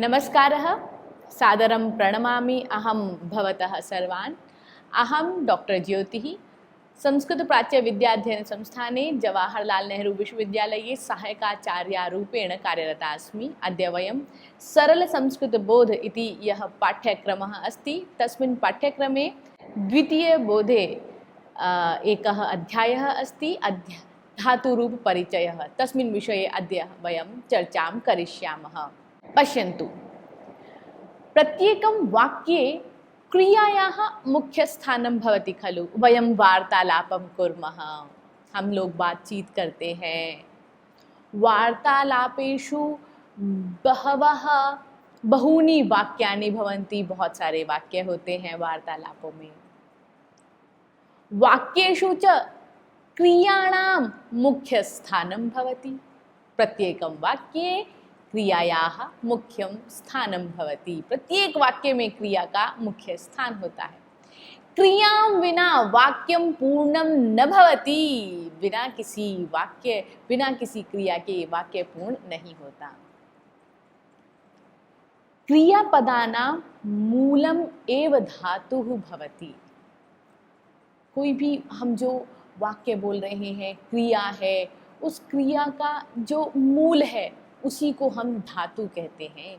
नमस्कारः, सादरं प्रणमामि अहं भवतः सर्वान्। अहं डॉक्टर ज्योतिः संस्कृतप्राच्यविद्याध्ययनसंस्थाने जवाहरलालनेहरू विश्वविद्यालये सहायकाचार्यारूपेण कार्यरता अस्मि। अद्य वयं सरलसंस्कृतबोध इति यः पाठ्यक्रमः अस्ति तस्मिन् पाठ्यक्रमे द्वितीयबोधे एकः अध्यायः अस्ति धातुरूपपरिचयः। तस्मिन् विषये अद्य वयं चर्चां करिष्यामः। पश्यन्तु, प्रत्येकं वाक्ये क्रियायाः मुख्यस्थानं भवति खलु। वयं वार्तालापं कुर्मः, हम लोग बातचीत करते हैं। वार्तालापेषु बहूनि वाक्यानि भवन्ति, बहुत सारे वाक्य होते हैं वार्तालापों में। वाक्येषु च क्रियाणां मुख्यस्थानं भवति। प्रत्येकं वाक्ये क्रियायाः मुख्यं स्थानं भवति। प्रत्येक वाक्य में क्रिया का मुख्य स्थान होता है। क्रियां विना वाक्यं पूर्णं न भवति। बिना किसी क्रिया के वाक्य पूर्ण नहीं होता। क्रियापदानां मूलम एव धातुः भवति। कोई भी हम जो वाक्य बोल रहे हैं, क्रिया है, उस क्रिया का जो मूल है उसी को हम धातु कहते हैं।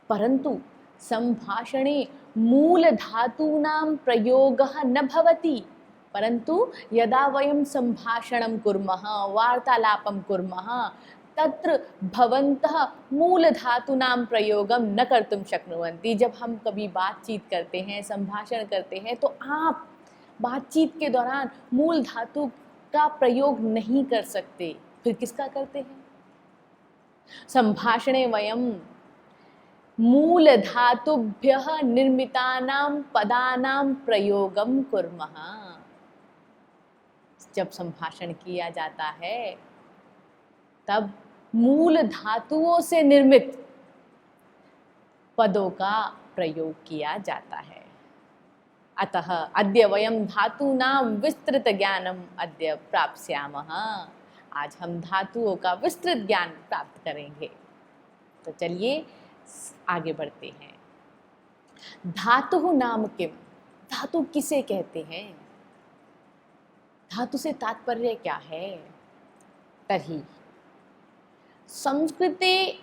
परंतु संभाषणे मूल धातूनां प्रयोगः न भवति। परंतु यदा वयं संभाषणं कुर्मः, वार्तालापं कुर्मः, तत्र भवन्तः मूल धातूनां प्रयोगं न कर्तुं शक्नुवन्ति। जब हम कभी बातचीत करते हैं, संभाषण करते हैं, तो आप बातचीत के दौरान मूल धातु का प्रयोग नहीं कर सकते। फिर किसका करते हैं? संभाषणे वयं मूल धातुभ्यः निर्मितानां पदानां प्रयोगं कुर्मः। जब संभाषण किया जाता है तब मूल धातुओं से निर्मित पदों का प्रयोग किया जाता है। अतः अद्य वयं धातूनां विस्तृत ज्ञानम् अद्य प्राप्स्यामः। आज हम धातुओं का विस्तृत ज्ञान प्राप्त करेंगे। तो चलिए आगे बढ़ते हैं। धातुः नाम किम? धातु किसे कहते हैं? धातु से तात्पर्य क्या है? तर्हि संस्कृते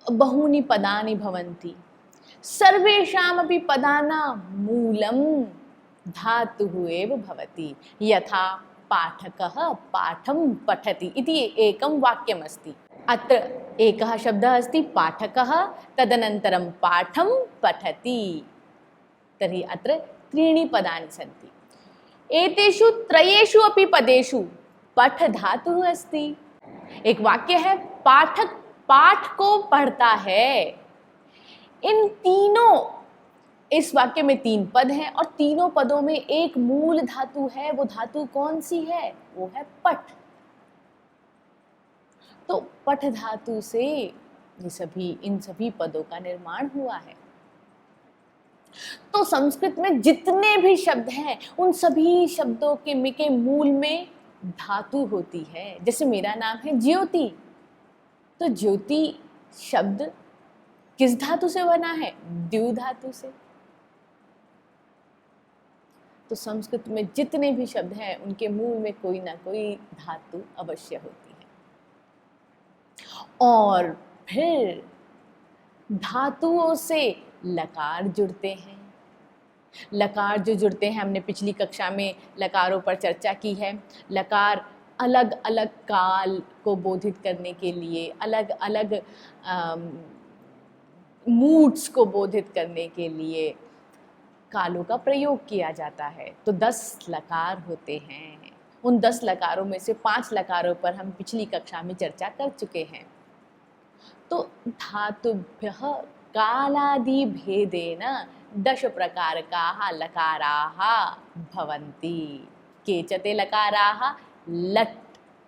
बहूनि पदानि भवन्ति। सर्वेषामपि पदानां मूलं धातुः एव भवति। यथा पाठकः पाठं पठति इति एकं वाक्यमस्ति। अत्र एकः शब्दः अस्ति पाठकः, तदनन्तरं पाठं पठति। तर्हि अत्र त्रीणि पदानि सन्ति। एतेषु त्रयेषु अपि पदेषु पठ धातुः अस्ति। एक वाक्य है, पाठक पाठ को पढ़ता है। इस वाक्य में 3 पद हैं और तीनों पदों में एक मूल धातु है। वो धातु कौन सी है? वो है पठ। तो पठ धातु से इन सभी पदों का निर्माण हुआ है। तो संस्कृत में जितने भी शब्द हैं उन सभी शब्दों के मूल में धातु होती है। जैसे मेरा नाम है ज्योति, तो ज्योति शब्द किस धातु से बना है? द्यु धातु से। तो संस्कृत में जितने भी शब्द हैं उनके मूल में कोई ना कोई धातु अवश्य होती है। और फिर धातुओं से लकार जुड़ते हैं। लकार जो जुड़ते हैं, हमने पिछली कक्षा में लकारों पर चर्चा की है। लकार अलग अलग काल को बोधित करने के लिए, अलग अलग मूड्स को बोधित करने के लिए कालों का प्रयोग किया जाता है। तो 10 लकार होते हैं। उन 10 लकारों में से 5 लकारों पर हम पिछली कक्षा में चर्चा कर चुके हैं। तो धातुभ्यः कालादि भेदेन 10 प्रकारकाः लकाराः भवन्ति। केचते लकाराः लट्,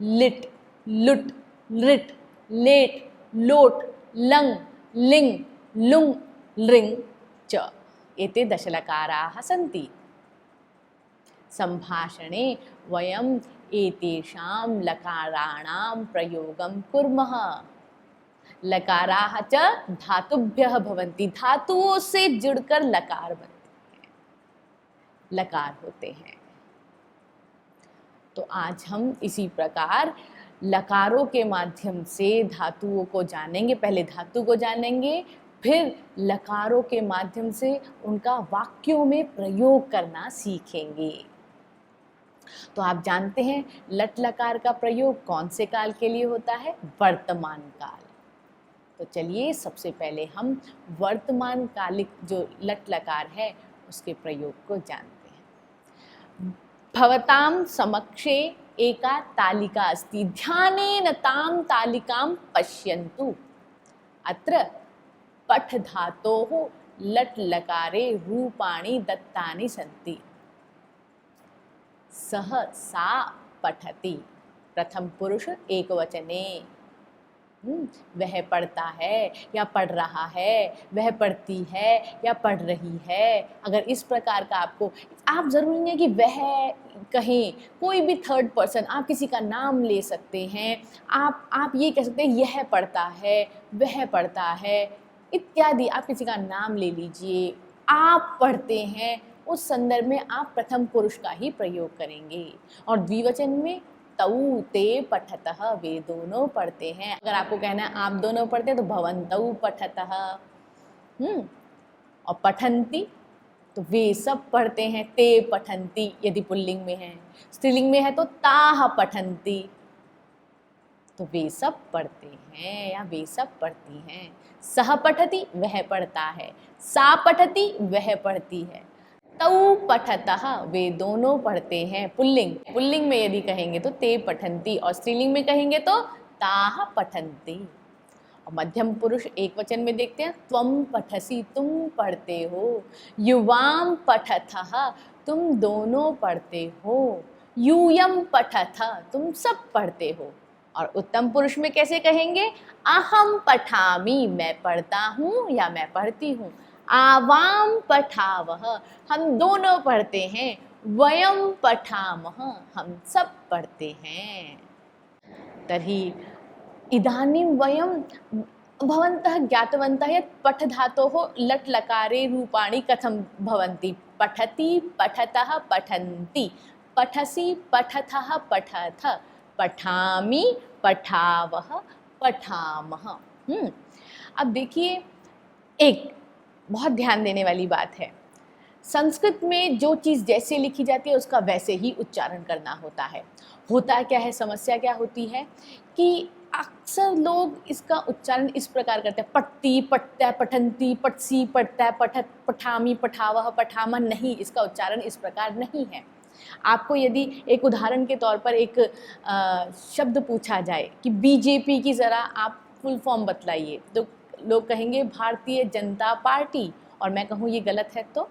लिट्, लुट्, लृट्, लेट्, लोट्, लङ्, लिङ्, लुङ्, लृङ् च। एते 10 लकाराः सन्ति। संभाषणे वयम् एतेषां लकाराणां प्रयोगं कुर्मः। लकाराः च धातुभ्यः भवन्ति, धातुओं से जुड़कर लकार बनते हैं, लकार होते हैं। तो आज हम इसी प्रकार लकारों के माध्यम से धातुओं को जानेंगे। पहले धातु को जानेंगे, फिर लकारों के माध्यम से उनका वाक्यों में प्रयोग करना सीखेंगे। तो आप जानते हैं लट लकार का प्रयोग कौन से काल के लिए होता है? वर्तमान काल। तो चलिए सबसे पहले हम वर्तमान कालिक जो लट लकार है उसके प्रयोग को जानते हैं। भवतां समक्षे एका तालिका अस्ति, ध्यानेन तां तालिकां पश्यन्तु। अत्र पठ धातोः लट् लकारे रूपाणि दत्तानि सन्ति। सः सा पठति, प्रथम पुरुष एकवचने। वह पढ़ता है या पढ़ रहा है, वह पढ़ती है या पढ़ रही है। अगर इस प्रकार का आपको, आप ज़रूरी नहीं है कि वह कहें, कोई भी थर्ड पर्सन, आप किसी का नाम ले सकते हैं। आप ये कह सकते हैं यह पढ़ता है, वह पढ़ता है इत्यादि। आप किसी का नाम ले लीजिए, आप पढ़ते हैं, उस संदर्भ में आप प्रथम पुरुष का ही प्रयोग करेंगे। और द्विवचन में तऊ ते पठतः, वे दोनों पढ़ते हैं। अगर आपको कहना है आप दोनों पढ़ते हैं तो भवन्तौ पठतः। और पठन्ति तो वे सब पढ़ते हैं, ते पठन्ति यदि पुल्लिंग में है। स्त्रीलिंग में है तो ताः पठन्ति, तो वे सब पढ़ते हैं या वे सब पढ़ती हैं। सः पठति, वह पढ़ता है। सा पठति, वह पढ़ती है। तौ पठतः, वे दोनों पढ़ते हैं। पुल्लिंग में यदि कहेंगे तो ते पठन्ति, और स्त्रीलिंग में कहेंगे तो ताः पठन्ति। और मध्यम पुरुष एक वचन में देखते हैं, त्वं पठसि, तुम पढ़ते हो। युवां पठतः, तुम दोनों पढ़ते हो। यूयं पठथ, तुम सब पढ़ते हो। और उत्तम पुरुष में कैसे कहेंगे? अहम पठामि, मैं पढ़ता हूँ या मैं पढ़ती हूँ। आवाम पठावह, हम दोनों पढ़ते हैं। वयम पठामः, हम सब पढ़ते हैं। तर्हि इदानीं वयं भवन्तः ज्ञातवन्तः यत् पठ धातोः लट् लकारे रूपाणि कथं भवन्ति। पठति, पठतः, पठन्ति। पठसि, पठथः, पठथ। पठामि, पठावः, पठामः। अब देखिए, एक बहुत ध्यान देने वाली बात है, संस्कृत में जो चीज़ जैसे लिखी जाती है उसका वैसे ही उच्चारण करना होता है। होता क्या है, समस्या क्या होती है कि अक्सर लोग इसका उच्चारण इस प्रकार करते हैं, पठती, पठता, पठन्ति, पठसी, पठता, पठत, पठामी, पठावह, पठामन। नहीं, इसका उच्चारण इस प्रकार नहीं है। आपको यदि एक उदाहरण के तौर पर एक शब्द पूछा जाए कि बीजेपी की ज़रा आप फुल फॉर्म बतलाइए, तो लोग कहेंगे भारतीय जनता पार्टी, और मैं कहूँ ये गलत है। तो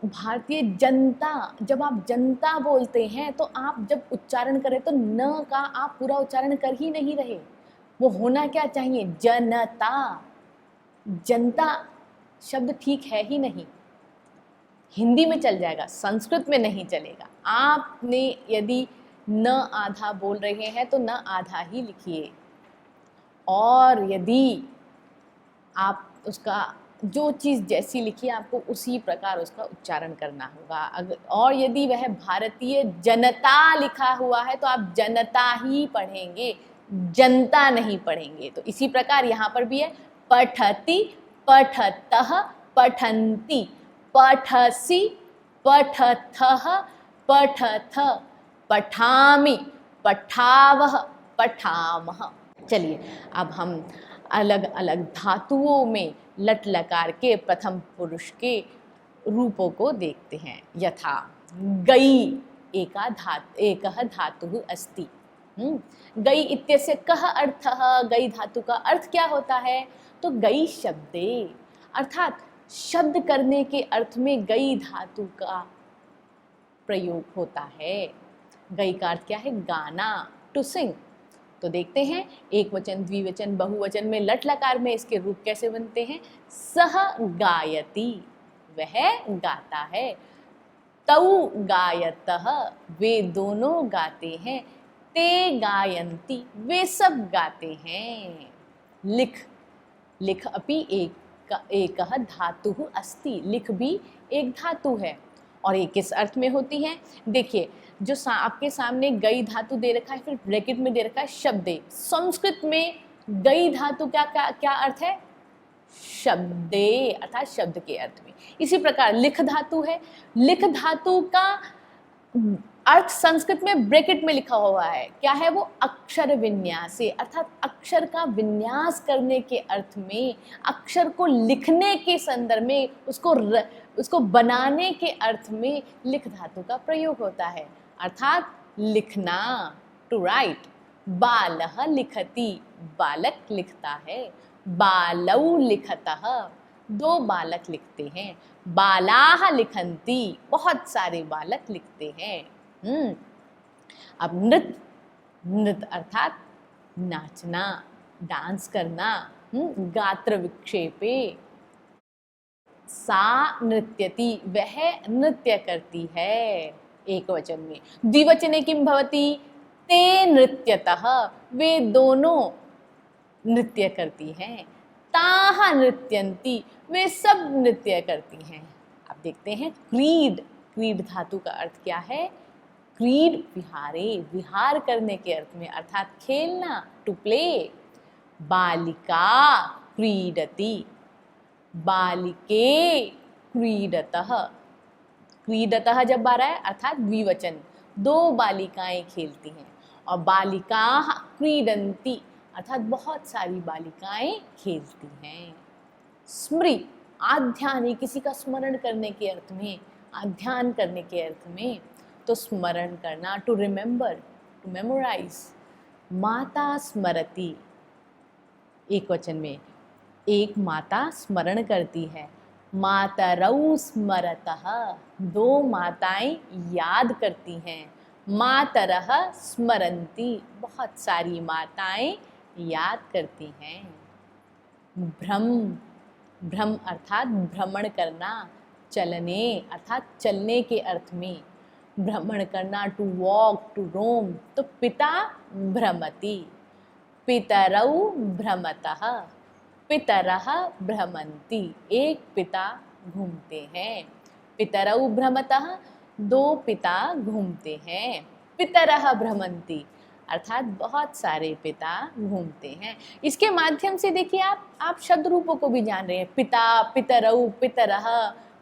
भारतीय जनता, जब आप जनता बोलते हैं तो आप जब उच्चारण करें तो न का आप पूरा उच्चारण कर ही नहीं रहे। वो होना क्या चाहिए? जनता। जनता शब्द ठीक है ही नहीं। हिंदी में चल जाएगा, संस्कृत में नहीं चलेगा। आपने यदि न आधा बोल रहे हैं तो न आधा ही लिखिए, और यदि आप उसका जो चीज़ जैसी लिखी है आपको उसी प्रकार उसका उच्चारण करना होगा। और यदि वह भारतीय जनता लिखा हुआ है तो आप जनता ही पढ़ेंगे, जनता नहीं पढ़ेंगे। तो इसी प्रकार यहाँ पर भी है, पठति, पठतः, पठन्ति। पठसि, पठथः, पठथ। पठामि, पठावः, पठामः। चलिए अब हम अलग अलग धातुओं में लट लकार के प्रथम पुरुष के रूपों को देखते हैं। यथा गई एकः धातुः अस्ति। गई इत्यस्य कः अर्थः? गई धातु का अर्थ क्या होता है? तो गई शब्दे, अर्थात शब्द करने के अर्थ में गई धातु का प्रयोग होता है। गई का अर्थ क्या है? गाना, टू सिंग। तो देखते हैं एक वचन, द्विवचन, बहुवचन में लट लकार में इसके रूप कैसे बनते हैं। सह गायति, वह गाता है। तौ गायतः, वे दोनों गाते हैं। ते गायन्ति, वे सब गाते हैं। लिख, लिख अपि एकः धातुः अस्ति, लिख भी एक धातु है। और ये किस अर्थ में होती है? देखिए, जो आपके सामने गई धातु दे रखा है, फिर ब्रैकेट में दे रखा है शब्दे। संस्कृत में गई धातु क्या क्या क्या अर्थ है? शब्दे, अर्थात शब्द के अर्थ में। इसी प्रकार लिख धातु है, लिख धातु का अर्थ संस्कृत में ब्रैकेट में लिखा हुआ है, क्या है वो? अक्षर विन्यासे, अर्थात अक्षर का विन्यास करने के अर्थ में, अक्षर को लिखने के संदर्भ में, उसको बनाने के अर्थ में लिख धातु का प्रयोग होता है, अर्थात लिखना, टू राइट। बालः लिखति, बालक लिखता है। बालौ लिखतः, दो बालक लिखते हैं। बालाः लिखन्ति, बहुत सारे बालक लिखते हैं। अब नृत्य, नृत्य अर्थात नाचना, डांस करना। गात्र विक्षेपे, सा नृत्यति, वह नृत्य करती है, एक वचन में। द्विवचने किं भवति? ते नृत्यतः, वे दोनों नृत्य करती हैं। ताः नृत्यन्ति, वे सब नृत्य करती हैं। अब देखते हैं क्रीड, क्रीड धातु का अर्थ क्या है? क्रीड विहारे, विहार करने के अर्थ में, अर्थात खेलना, टू प्ले। बालिका क्रीडति, बालिके क्रीडतः, क्रीडतः जब आ रहा है अर्थात द्विवचन, दो बालिकाएं खेलती हैं। और बालिकाः क्रीडन्ति, अर्थात बहुत सारी बालिकाएं खेलती हैं। स्मृ, आध्यान, किसी का स्मरण करने के अर्थ में, आध्यान करने के अर्थ में, तो स्मरण करना, टू रिमेंबर, टू मेमोराइज। माता स्मरति, एक वचन में, एक माता स्मरण करती है। मातरौ स्मरतः, दो माताएं याद करती हैं। मातरः स्मरन्ति, बहुत सारी माताएं याद करती हैं। भ्रम, भ्रम अर्थात भ्रमण करना, चलने अर्थात चलने के अर्थ में, भ्रमण करना, टू वॉक, टू रोम। तो पिता भ्रमति, पितरौ भ्रमतः, पितरः भ्रमन्ति, एक पिता घूमते हैं। पितरौ भ्रमतः, दो पिता घूमते हैं। पितरः भ्रमन्ति, अर्थात बहुत सारे पिता घूमते हैं। इसके माध्यम से देखिए आप शब्द रूपों को भी जान रहे हैं। पिता, पितरौ, पितरः,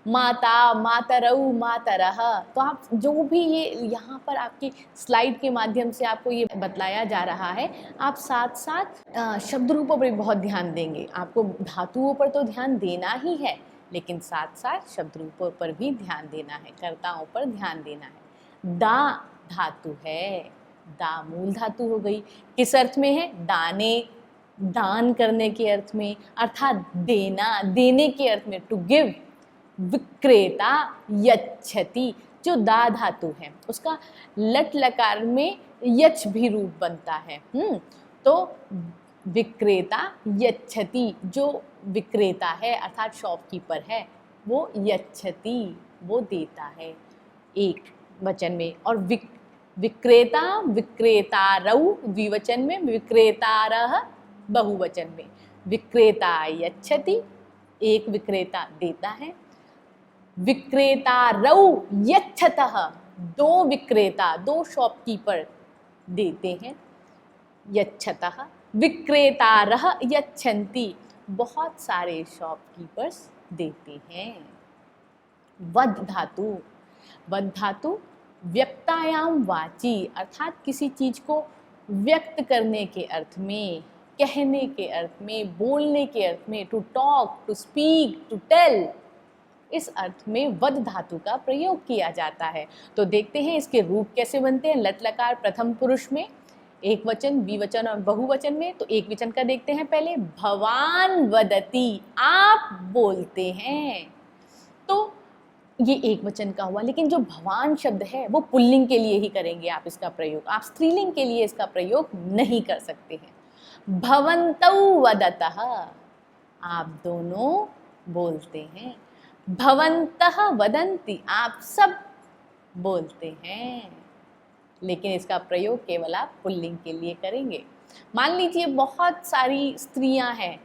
माता, मातरौ, मातरः। तो आप जो भी ये यहाँ पर आपकी स्लाइड के माध्यम से आपको ये बतलाया जा रहा है, आप साथ साथ शब्द रूपों पर भी बहुत ध्यान देंगे। आपको धातुओं पर तो ध्यान देना ही है, लेकिन साथ साथ शब्द रूपों पर भी ध्यान देना है, कर्ताओं पर ध्यान देना है। दा धातु है, दा मूल धातु हो गई, किस अर्थ में है? दाने, दान करने के अर्थ में, अर्थात देना, देने के अर्थ में, टू गिव। विक्रेता यच्छति, जो दा धातु है उसका लट लकार में यच भी रूप बनता है। तो विक्रेता यच्छति, जो विक्रेता है अर्थात शॉपकीपर है, वो यच्छति, वो देता है, एक वचन में। और विक्रेता, विक्रेतारौ द्विवचन में, विक्रेतारः बहुवचन में। विक्रेता यच्छति, एक विक्रेता देता है। विक्रेतारौ यच्छतः, दो विक्रेता, दो शॉपकीपर देते हैं। यच्छतः, विक्रेतारः यच्छन्ति, बहुत सारे शॉपकीपर्स देते हैं। वद धातु, वद धातु व्यक्तायाम वाची, अर्थात किसी चीज को व्यक्त करने के अर्थ में, कहने के अर्थ में, बोलने के अर्थ में, to talk, to speak, to tell, इस अर्थ में वद धातु का प्रयोग किया जाता है। तो देखते हैं इसके रूप कैसे बनते हैं। लट लकार प्रथम पुरुष में, एक वचन, द्विवचन और बहुवचन में। तो एक वचन का देखते हैं पहले। भवान वदति, आप बोलते हैं। तो ये एक वचन का हुआ, लेकिन जो भवान शब्द है वो पुल्लिंग के लिए ही करेंगे आप इसका प्रयोग, आप स्त्रीलिंग के लिए इसका प्रयोग नहीं कर सकते हैं। भवन्तौ वदतः, आप दोनों बोलते हैं। भवन्तः वदन्ति, आप सब बोलते हैं। लेकिन इसका प्रयोग केवल आप पुल्लिंग के लिए करेंगे। मान लीजिए बहुत सारी स्त्रियां हैं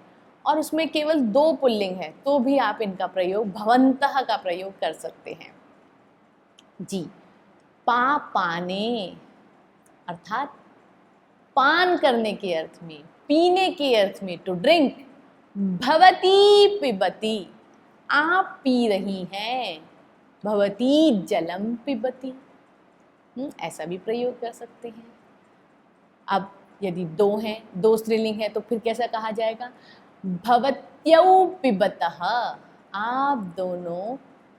और उसमें केवल 2 पुल्लिंग है, तो भी आप इनका प्रयोग भवन्तः का प्रयोग कर सकते हैं। जी, पाने अर्थात पान करने के अर्थ में, पीने के अर्थ में, टू ड्रिंक। भवती पिबती, आप पी रही हैं। भवती जलम पिबती, ऐसा भी प्रयोग कर सकते हैं। अब यदि 2 हैं, 2 स्त्रीलिंग है, तो फिर कैसा कहा जाएगा? भवत्यौ पिबतः, आप दोनों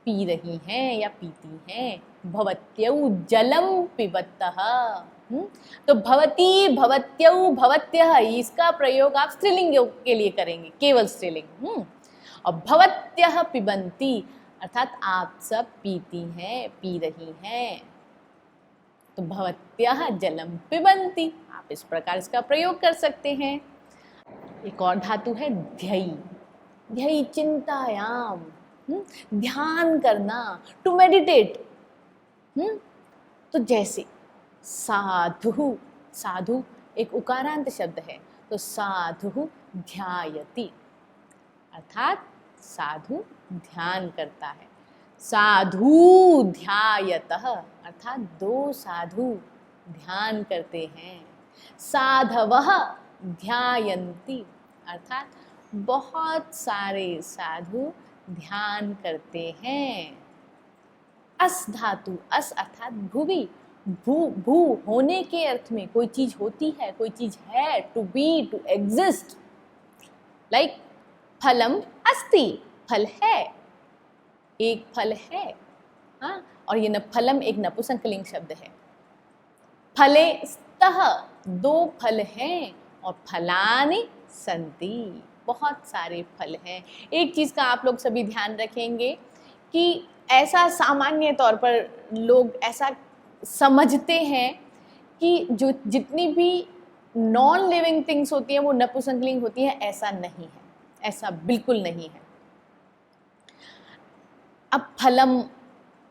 पी रही हैं या पीती हैं। भवत्यौ जलम पिबतः। तो भवती, भवत्यौ, भवत्यः, इसका प्रयोग आप स्त्रीलिंग के लिए करेंगे, केवल स्त्रीलिंग। और भवत्यः पिबन्ति अर्थात आप सब पीती हैं, पी रही हैं। तो भवत्यः जलम पिबन्ति, आप इस प्रकार इसका प्रयोग कर सकते हैं। एक और धातु है ध्ययी। ध्ययी चिंतायाम, ध्यान करना, टू मेडिटेट। तो जैसे साधु, साधु एक उकारांत शब्द है, तो साधु ध्यायति अर्थात साधु ध्यान करता है। साधु ध्यायतः अर्थात 2 साधु ध्यान करते हैं। साधवः ध्यायन्ति अर्थात बहुत सारे साधु ध्यान करते हैं। अस धातु, अस अर्थात भुवि, भू भू होने के अर्थ में, कोई चीज होती है, कोई चीज है, to be, to exist. Like फलम अस्ति, फल है, एक फल है। हाँ, और ये फलम एक नपुंसकलिंग शब्द है। फले स्तः, 2 फल हैं, और फलानि सन्ति, बहुत सारे फल हैं। एक चीज़ का आप लोग सभी ध्यान रखेंगे कि ऐसा सामान्य तौर पर लोग ऐसा समझते हैं कि जो जितनी भी नॉन लिविंग थिंग्स होती हैं वो नपुंसकलिंग होती हैं, ऐसा नहीं है, ऐसा बिल्कुल नहीं है। अब फलम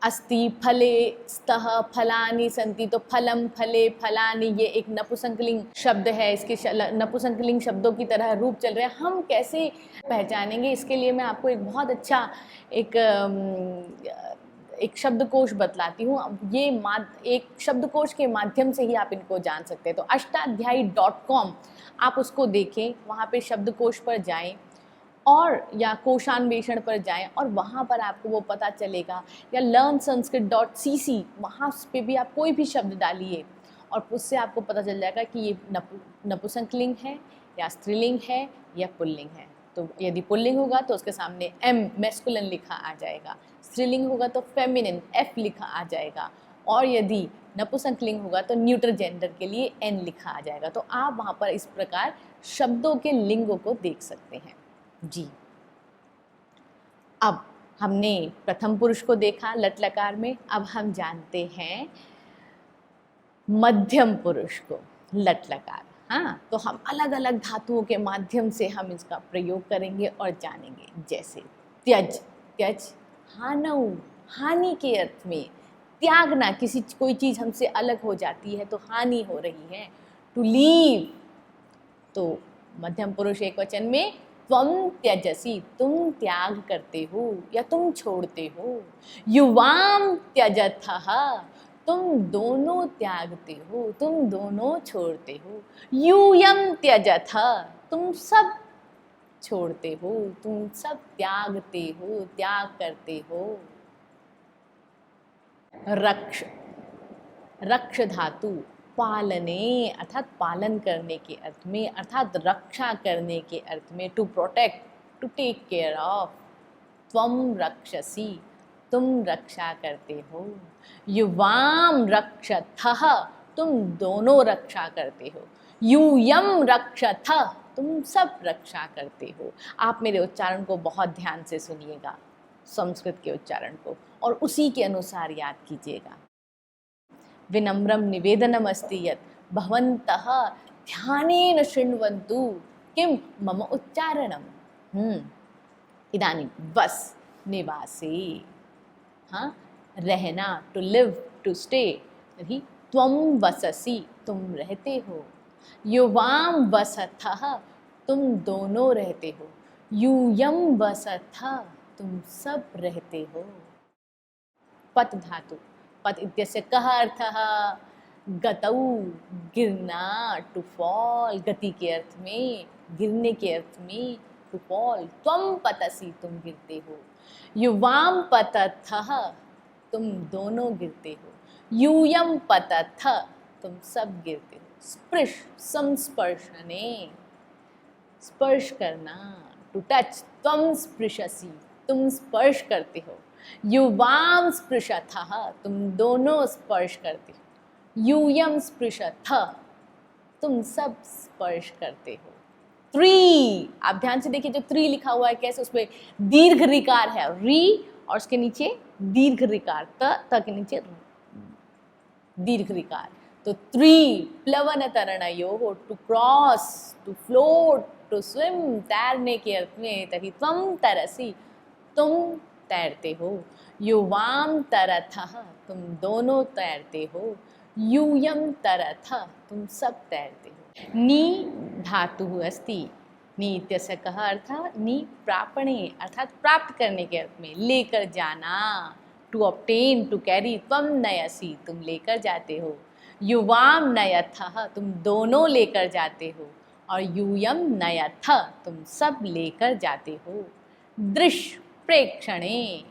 अस्ति, फले स्तः, फलानि सन्ति, तो फलम, फले, फलानि ये एक नपुंसकलिंग शब्द है। इसके नपुंसकलिंग शब्दों की तरह रूप चल रहे हैं। हम कैसे पहचानेंगे? इसके लिए मैं आपको एक बहुत अच्छा एक शब्दकोश बतलाती हूँ। ये एक शब्दकोश के माध्यम से ही आप इनको जान सकते हैं। तो अष्टाध्यायी.com आप उसको देखें, वहाँ पे शब्दकोश पर जाएं और या कोशान्वेषण पर जाएं और वहाँ पर आपको वो पता चलेगा, या learnsanskrit.cc, वहाँ पे भी आप कोई भी शब्द डालिए और उससे आपको पता चल जाएगा कि ये नपुंसकलिंग है या स्त्रीलिंग है या पुल्लिंग है। तो यदि पुल्लिंग होगा तो उसके सामने M मैस्कुलिन लिखा आ जाएगा, स्त्रीलिंग होगा तो फेमिनिन F लिखा आ जाएगा, और यदि नपुंसकलिंग होगा तो न्यूट्रल जेंडर के लिए N लिखा आ जाएगा। तो आप वहाँ पर इस प्रकार शब्दों के लिंगों को देख सकते हैं। जी, अब हमने प्रथम पुरुष को देखा लट लकार में, अब हम जानते हैं मध्यम पुरुष को लट लकार। हाँ, तो हम अलग अलग धातुओं के माध्यम से हम इसका प्रयोग करेंगे और जानेंगे। जैसे त्यज, त्यज हानऊ, हानि के अर्थ में, त्यागना, कोई चीज़ हमसे अलग हो जाती है तो हानि हो रही है। टू लीव, तो मध्यम पुरुष एक वचन में त्वम त्यजसी, तुम त्याग करते हो या तुम छोड़ते हो। युवाम त्यजथः, तुम दोनों त्यागते हो, तुम दोनों छोड़ते हो। यूयम त्यजथ, तुम सब छोड़ते हो, तुम सब त्यागते हो, त्याग करते हो। रक्ष, रक्ष धातु पालने अर्थात पालन करने के अर्थ में, अर्थात रक्षा करने के अर्थ में, to protect, to take care of. त्वम रक्षसी, तुम रक्षा करते हो। युवाम रक्षथः, तुम दोनों रक्षा करते हो। यूयम रक्षथ, तुम सब रक्षा करते हो। आप मेरे उच्चारण को बहुत ध्यान से सुनिएगा, संस्कृत के उच्चारण को, और उसी के अनुसार याद कीजिएगा। विनम्रम निवेदनम अस्ति यत् भवन्तः ध्यानेन शृण्वन्तु किं मम उच्चारणम। इदानीं वस निवासे, हाँ, रहना, टू लिव, टू स्टे, तर्हि त्वं वससि तुम रहते हो, युवाम वसथः तुम दोनों रहते हो, यूयम वसथः तुम सब रहते हो। पत धातु, पत इत्यस्य कः अर्थः? गतौ, गिरना, टू फॉल, गति के अर्थ में, गिरने के अर्थ में, टू फॉल। त्वं पतसि तुम गिरते हो, युवाम पतथः तुम दोनों गिरते हो, यूयम पतथ तुम सब गिरते हो। स्पृश, संस्पर्शने, स्पर्श करना, टू टच। त्वं स्पृशसि तुम स्पर्श करते हो, युवाम स्पृशथः तुम दोनों स्पर्श करते हो, यूयम स्पृशथ तुम सब स्पर्श करते हो। त्रि, आप ध्यान से देखिए जो त्रि लिखा हुआ है कैसे उसमें दीर्घ रिकार है, री और उसके नीचे दीर्घ रिकार, त के नीचे दीर्घ रिकार। तो त्रि प्लवन तरणयोः, to cross, to float, to swim, तैरने के अर्थ में। तभी त्वं तरसि तुम तैरते हो, युवाम तरथः तुम दोनों तैरते हो, यूयम तरथः तुम सब तैरते हो। नी धातुः अस्ति, नी इत्यस्य कः अर्थः? नी प्रापणे अर्थात प्राप्त करने के अर्थ में, लेकर जाना, टू ऑब्टेन, टू कैरी। त्वं नयसि तुम लेकर जाते हो, युवाम नयथः तुम दोनों लेकर जाते हो, और यूयम नयथ तुम सब लेकर जाते हो। दृश्य, प्रेक्षणे,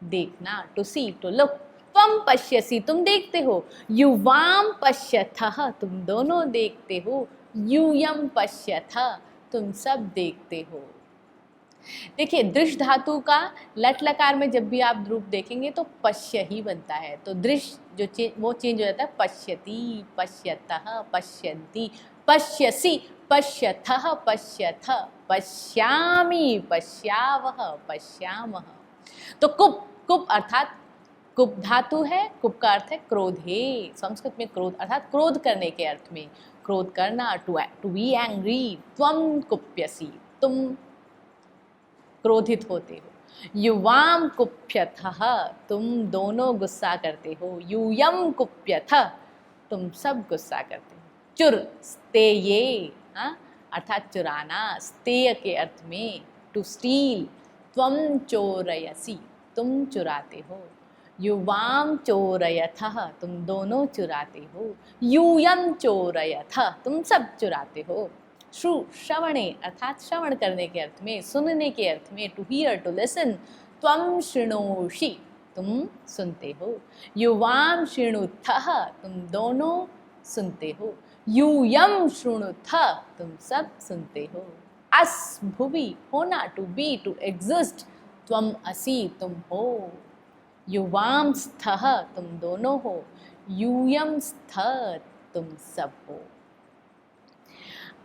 देखना, टू सी, टू लुक। त्वं पश्यसि तुम देखते हो, युवाम पश्यथः तुम दोनों देखते हो, यूयम पश्यथ तुम सब देखते हो। देखिए दृश्य धातु का लट लकार में जब भी आप रूप देखेंगे तो पश्य ही बनता है, तो दृश्य जो वो चेंज हो जाता है, पश्यति, पश्यतः, पश्यन्ति, पश्यसि, पश्यथः, पश्यथ, पश्यामि, पश्यावः, पश्यामः। तो कुप, कुप अर्थात कुप धातु है, कुप का अर्थ है क्रोधे, संस्कृत में क्रोध अर्थात क्रोध करने के अर्थ में, क्रोध करना, टू बी एंग्री। त्वं कुप्यसि तुम क्रोधित होते हो, युवाम कुप्यथः तुम दोनों गुस्सा करते हो, यूयम कुप्यथ तुम सब गुस्सा करते हो। चुर, स्तेये, अर्थात चुराना, स्तेय के अर्थ में, टू स्टील। त्वं चोरयसि तुम चुराते हो, युवाम चोरयथः तुम दोनों चुराते हो, यूयम चोरयथ तुम सब चुराते हो। श्रु, श्रवणे अर्थात श्रवण करने के अर्थ में, सुनने के अर्थ में, टू हियर, टू लिसन। त्वं शृणोषि तुम सुनते हो, युवाम शृणुथः तुम दोनों सुनते हो, यूयम शृणुथ तुम सब सुनते हो। अस, भुवि, होना, टू बी, टू एग्जिस्ट। त्वं असि तुम हो, युवाम स्थः तुम दोनों हो, यूयम स्थ तुम सब हो।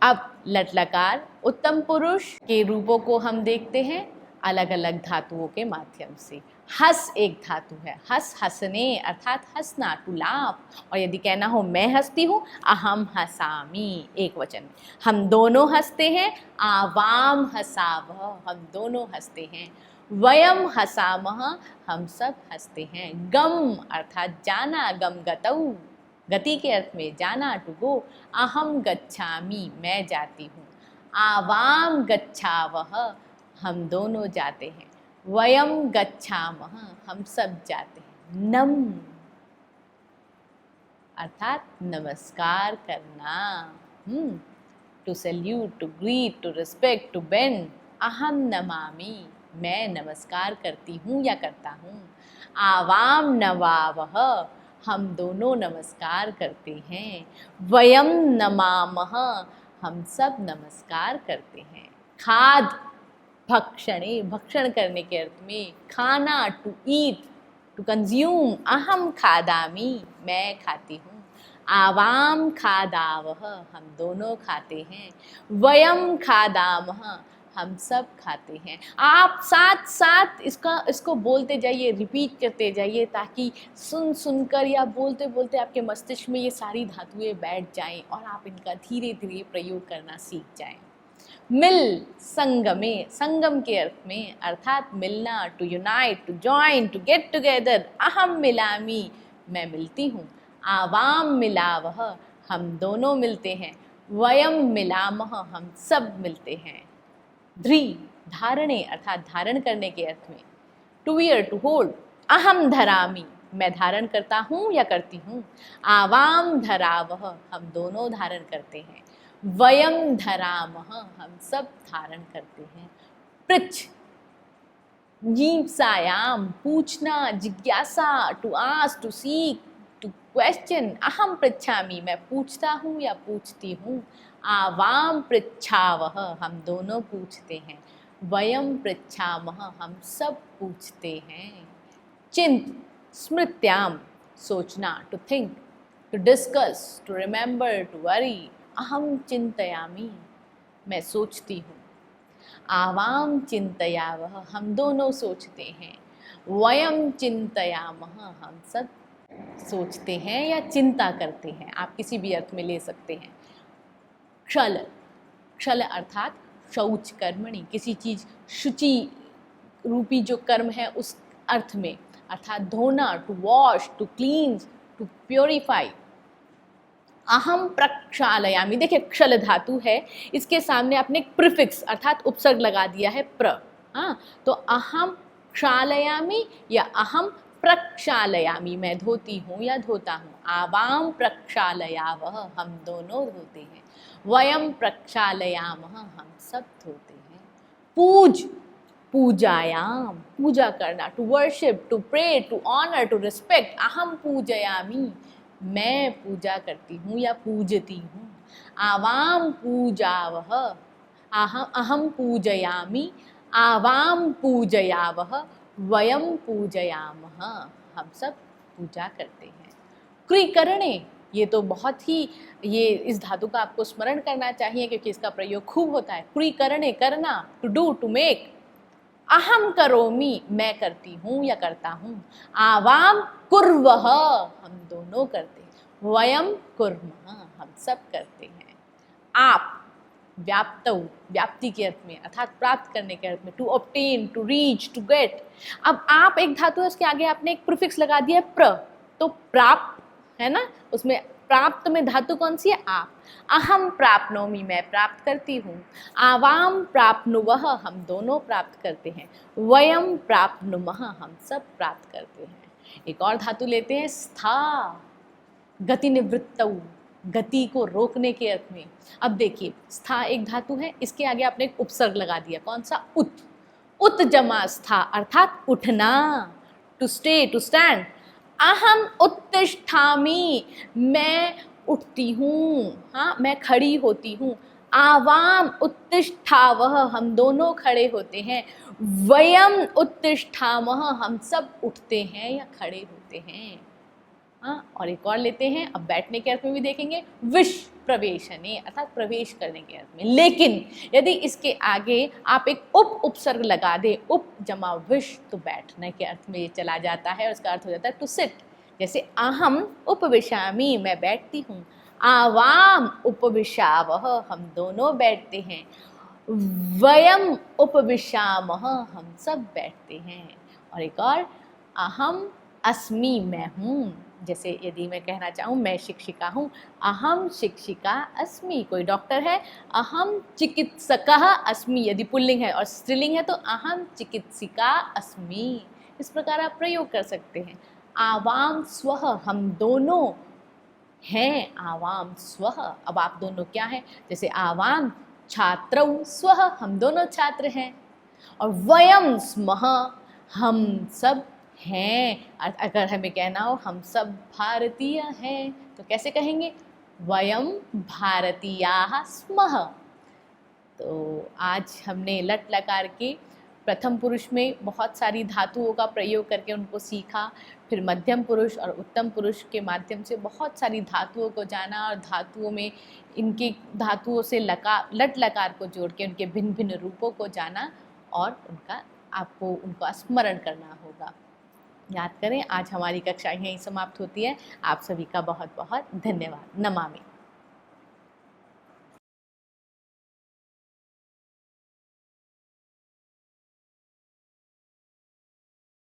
अब लट लकार उत्तम पुरुष के रूपों को हम देखते हैं अलग अलग धातुओं के माध्यम से। हस एक धातु है, हस हंसने अर्थात हंसना, टू लाफ। और यदि कहना हो मैं हंसती हूँ, अहम हसामी, एक वचन। हम दोनों हंसते हैं, आवाम हसावः हम दोनों हंसते हैं, वयम हसामः हम सब हंसते हैं। गम अर्थात जाना, गम गतौ गति के अर्थ में, जाना, टू गो। अहम गच्छामि मैं जाती हूँ, आवाम गच्छावः हम दोनों जाते हैं, वयम गच्छामः हम सब जाते हैं। नम अर्थात नमस्कार करना, to salute, to greet, to respect, to bend. अहम नमामि मैं नमस्कार करती हूँ या करता हूँ, आवाम नवावः हम दोनों नमस्कार करते हैं, वयम नमामः हम सब नमस्कार करते हैं। खाद, भक्षणे भक्षण करने के अर्थ में, खाना, टू ईट, टू कंज्यूम। अहम खादामि मैं खाती हूँ, आवाम खादावः हम दोनों खाते हैं, वयम खादामः हम सब खाते हैं। आप साथ साथ इसको बोलते जाइए, रिपीट करते जाइए, ताकि सुनकर या बोलते बोलते आपके मस्तिष्क में ये सारी धातुएं बैठ जाएं और आप इनका धीरे धीरे प्रयोग करना सीख जाएं। मिल, संगमे, संगम के अर्थ में अर्थात मिलना, to unite, to join, to get together. अहम मिलामी मैं मिलती हूँ, आवाम मिलावह, हम दोनों मिलते हैं। वयम मिलामह, हम सब मिलते हैं। ध्री, धारणे अर्थात धारण करने के अर्थ में। To wear, to hold. अहम धरामी, मैं धारण करता हूँ या करती हूँ। आवाम धरावह, हम दोनों धारण करते हैं। वयम धरामह, हम सब धारण करते हैं। पृच्छ, जिज्ञासायाम, पूछना, जिज्ञासा, to ask, to seek, to question. अहम पृच्छामि, मैं पूछता हूँ या पूछती हूँ। आवाम पृच्छावह, हम दोनों पूछते हैं। वयम पृच्छामह, हम सब पूछते हैं। चिंत, स्मृत्याम, सोचना, to think, to discuss, to remember, to worry. अहम चिंतयामि, मैं सोचती हूँ। आवाम चिंतयावह, हम दोनों सोचते हैं। वयम चिंतयामः, हम सब सोचते हैं या चिंता करते हैं। आप किसी भी अर्थ में ले सकते हैं। क्षल, क्षल अर्थात शौच कर्मणि, किसी चीज शुचि रूपी जो कर्म है उस अर्थ में, अर्थात धोना, to wash, to clean, to purify. अहम प्रक्षालयामि, देखिए क्षल धातु है, इसके सामने आपने एक प्रीफिक्स अर्थात उपसर्ग लगा दिया है प्र। हाँ, तो अहम क्षालयामि या अहम प्रक्षालयामि, मैं धोती हूँ या धोता हूँ। आवाम प्रक्षालयावह, हम दोनों धोते हैं। वयम प्रक्षालयामः, हम सब धोते हैं। पूज, पूजायाम, पूजा करना, to worship, to pray, to honour, to respect. अहम पूजयामि, मैं पूजा करती हूँ या पूजती हूँ। आवाम पूजावह, अहम पूजयामि। आवाम पूजयावह, वयम पूजयामः, हम सब पूजा करते हैं। क्रिकरणे, ये तो बहुत ही, ये इस धातु का आपको स्मरण करना चाहिए क्योंकि इसका प्रयोग खूब होता है। क्रिकरणे, करना, टू डू, टू मेक। अहम करोमि, मैं करती हूँ या करता हूँ। आवाम कुर्वः, हम दोनों करते हैं। वयम कुर्मः, हम सब करते हैं। आप, व्याप्तौ, व्याप्ति के अर्थ में अर्थात प्राप्त करने के अर्थ में। To obtain, to reach, to get. अब आप एक धातु है, उसके आगे आपने एक प्रीफिक्स लगा दिया प्र, तो प्राप्त है ना, उसमें प्राप्त में धातु कौन सी है? आप। अहम प्राप्नोमि, मैं प्राप्त करती हूँ। आवाम प्राप्नुवः, हम दोनों प्राप्त करते हैं। वयम प्राप्नुमः, हम सब प्राप्त करते हैं। एक और धातु लेते हैं, स्था, गति निवृत्तौ, गति को रोकने के अर्थ में। अब देखिए, स्था एक धातु है, इसके आगे आपने एक उपसर्ग लगा दिया, कौन सा? उत। उत जमा स्था अर्थात उठना, टू स्टे, टू स्टैंड। अहम उत्तिष्ठामि, मैं उठती हूँ, हाँ, मैं खड़ी होती हूँ। आवाम उत्तिष्ठावः, हम दोनों खड़े होते हैं। वयम उत्तिष्ठामः, हम सब उठते हैं या खड़े होते हैं। हाँ, और एक और लेते हैं, अब बैठने के अर्थ में भी देखेंगे। विश प्रवेशने अर्थात प्रवेश करने के अर्थ में। लेकिन यदि इसके आगे आप एक उपसर्ग लगा दे, उप जमा विश, तो बैठने के अर्थ में ये चला जाता है और उसका अर्थ हो जाता है टू सिट। जैसे अहम उपविशामि, मैं बैठती हूँ। आवाम उपविशावः, हम दोनों बैठते हैं। वयम उपविशामः, हम सब बैठते हैं। और एक और, अहम अस्मि, मैं हूँ। जैसे यदि मैं कहना चाहूँ मैं शिक्षिका हूँ, अहम शिक्षिका अस्मि। कोई डॉक्टर है, अहम चिकित्सकः अस्मि। यदि पुल्लिंग है और स्त्रीलिंग है तो अहम चिकित्सिका अस्मि। इस प्रकार आप प्रयोग कर सकते हैं। आवाम स्वः, हम दोनों हैं। आवाम स्वः, अब आप दोनों क्या हैं? जैसे आवाम छात्रौ स्वः, हम दोनों छात्र हैं। और वयम स्मः, हम सब हैं। अगर हमें कहना हो हम सब भारतीय हैं तो कैसे कहेंगे? वयम भारतीयाः स्मः। तो आज हमने लट लकार के प्रथम पुरुष में बहुत सारी धातुओं का प्रयोग करके उनको सीखा, फिर मध्यम पुरुष और उत्तम पुरुष के माध्यम से बहुत सारी धातुओं को जाना और धातुओं में इनके धातुओं से लट लकार को जोड़ के उनके भिन्न भिन्न रूपों को जाना और उनका आपको उनका स्मरण करना होगा। याद करें, आज हमारी कक्षा यहीं समाप्त होती है। आप सभी का बहुत बहुत धन्यवाद। नमामि।